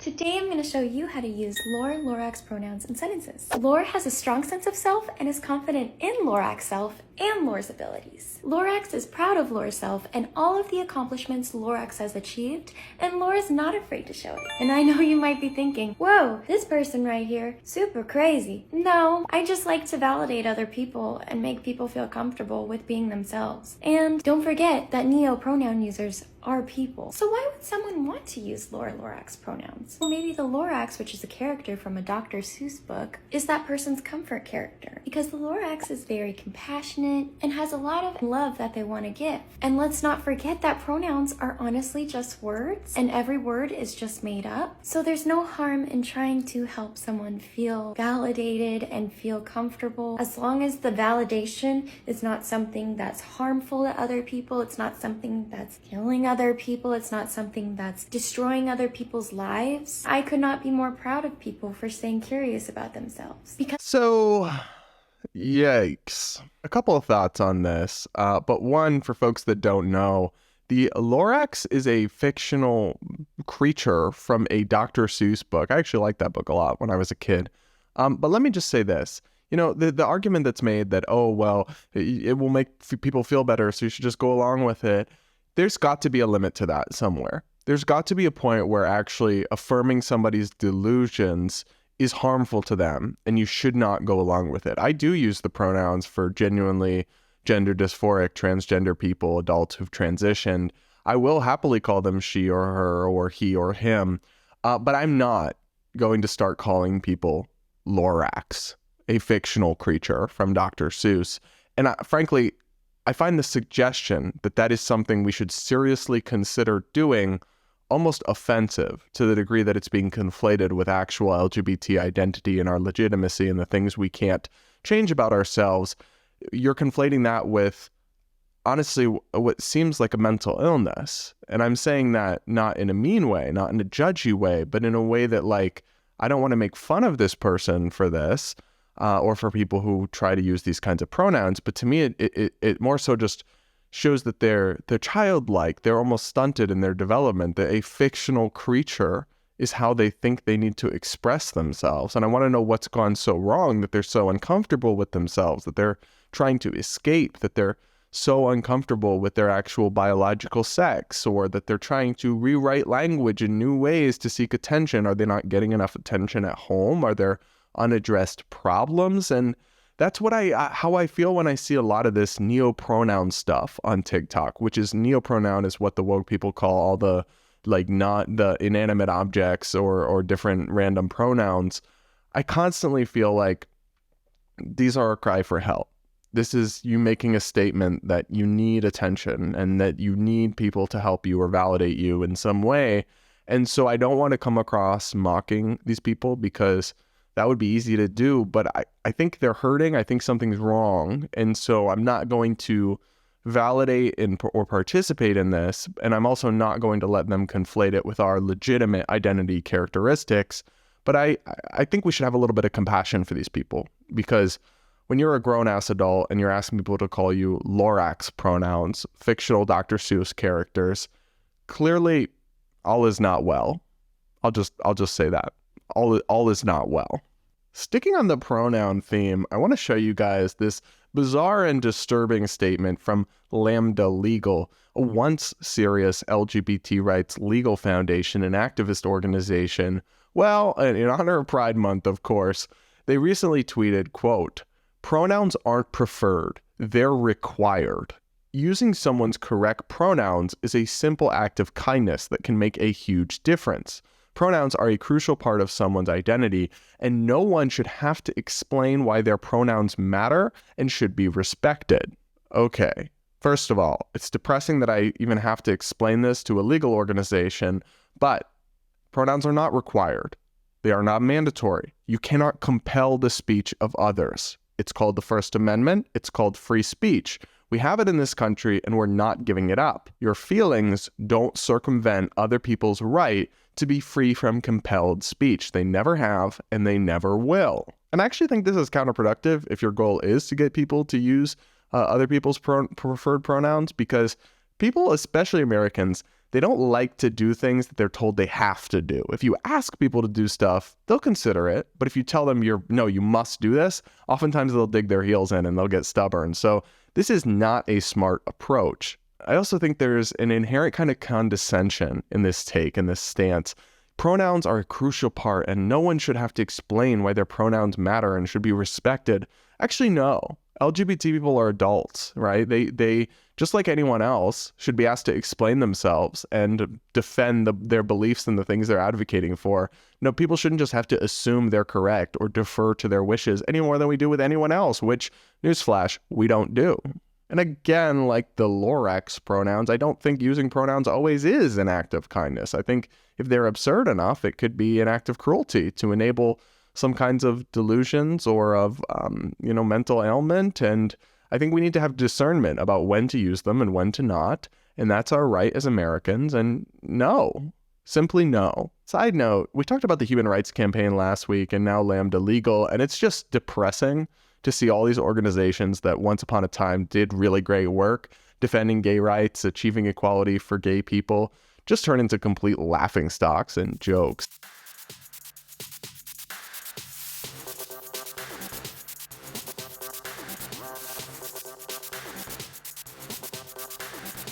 Today I'm going to show you how to use Lorax pronouns in sentences. Lore has a strong sense of self and is confident in Lorax self and Lore's abilities. Lorax is proud of Lore's self and all of the accomplishments Lorax has achieved, and Lore is not afraid to show it. And I know you might be thinking, whoa, this person right here, super crazy. No, I just like to validate other people and make people feel comfortable with being themselves. And don't forget that neo-pronoun users are people. So why would someone want to use Lorax pronouns? Well, maybe the Lorax, which is a character from a Dr. Seuss book, is that person's comfort character. Because the Lorax is very compassionate and has a lot of love that they want to give. And let's not forget that pronouns are honestly just words, and every word is just made up. So there's no harm in trying to help someone feel validated and feel comfortable, as long as the validation is not something that's harmful to other people, it's not something that's killing other people, it's not something that's destroying other people's lives. I could not be more proud of people for staying curious about themselves. So, yikes. A couple of thoughts on this, but one, for folks that don't know, the Lorax is a fictional creature from a Dr. Seuss book. I actually liked that book a lot when I was a kid. But let me just say this. You know, the argument that's made that, oh, well, it will make people feel better, so you should just go along with it. There's got to be a limit to that somewhere. There's got to be a point where actually affirming somebody's delusions is harmful to them, and you should not go along with it. I do use the pronouns for genuinely gender dysphoric, transgender people, adults who've transitioned. I will happily call them she or her or he or him, but I'm not going to start calling people Lorax, a fictional creature from Dr. Seuss. And frankly, I find the suggestion that that is something we should seriously consider doing almost offensive, to the degree that it's being conflated with actual LGBT identity and our legitimacy and the things we can't change about ourselves. You're conflating that with, honestly, what seems like a mental illness. And I'm saying that not in a mean way, not in a judgy way, but in a way that, like, I don't want to make fun of this person for this, or for people who try to use these kinds of pronouns. But to me, it more so just shows that they're childlike, they're almost stunted in their development, that a fictional creature is how they think they need to express themselves. And I want to know what's gone so wrong that they're so uncomfortable with themselves, that they're trying to escape, that they're so uncomfortable with their actual biological sex, or that they're trying to rewrite language in new ways to seek attention. Are they not getting enough attention at home? Are there unaddressed problems? And that's what how I feel when I see a lot of this neo-pronoun stuff on TikTok, which is, neo-pronoun is what the woke people call all the, like, not the inanimate objects or different random pronouns. I constantly feel like these are a cry for help. This is you making a statement that you need attention and that you need people to help you or validate you in some way. And so I don't want to come across mocking these people, because that would be easy to do, but I think they're hurting. I think something's wrong. And so I'm not going to validate or participate in this. And I'm also not going to let them conflate it with our legitimate identity characteristics. But I think we should have a little bit of compassion for these people, because when you're a grown-ass adult and you're asking people to call you Lorax pronouns, fictional Dr. Seuss characters, clearly all is not well. I'll just say that. All is not well. Sticking on the pronoun theme, I want to show you guys this bizarre and disturbing statement from Lambda Legal, a once serious LGBT rights legal foundation and activist organization. Well, in honor of Pride Month, of course, they recently tweeted, quote, "Pronouns aren't preferred, they're required. Using someone's correct pronouns is a simple act of kindness that can make a huge difference. Pronouns are a crucial part of someone's identity, and no one should have to explain why their pronouns matter and should be respected." Okay, first of all, it's depressing that I even have to explain this to a legal organization, but pronouns are not required. They are not mandatory. You cannot compel the speech of others. It's called the First Amendment. It's called free speech. We have it in this country, and we're not giving it up. Your feelings don't circumvent other people's right to be free from compelled speech. They never have, and they never will. And I actually think this is counterproductive if your goal is to get people to use other people's preferred pronouns, because people, especially Americans, they don't like to do things that they're told they have to do. If you ask people to do stuff, they'll consider it. But if you tell them no, you must do this, oftentimes they'll dig their heels in and they'll get stubborn. So this is not a smart approach. I also think there's an inherent kind of condescension in this take, in this stance. Pronouns are a crucial part, and no one should have to explain why their pronouns matter and should be respected. Actually, no. LGBT people are adults, right? They just like anyone else, should be asked to explain themselves and defend their beliefs and the things they're advocating for. No, people shouldn't just have to assume they're correct or defer to their wishes any more than we do with anyone else, which, newsflash, we don't do. And again, like the Lorax pronouns, I don't think using pronouns always is an act of kindness. I think if they're absurd enough, it could be an act of cruelty to enable some kinds of delusions or of, mental ailment. And I think we need to have discernment about when to use them and when to not. And that's our right as Americans. And no, simply no. Side note, we talked about the Human Rights Campaign last week and now Lambda Legal, and it's just depressing to see all these organizations that once upon a time did really great work defending gay rights, achieving equality for gay people, just turn into complete laughingstocks and jokes.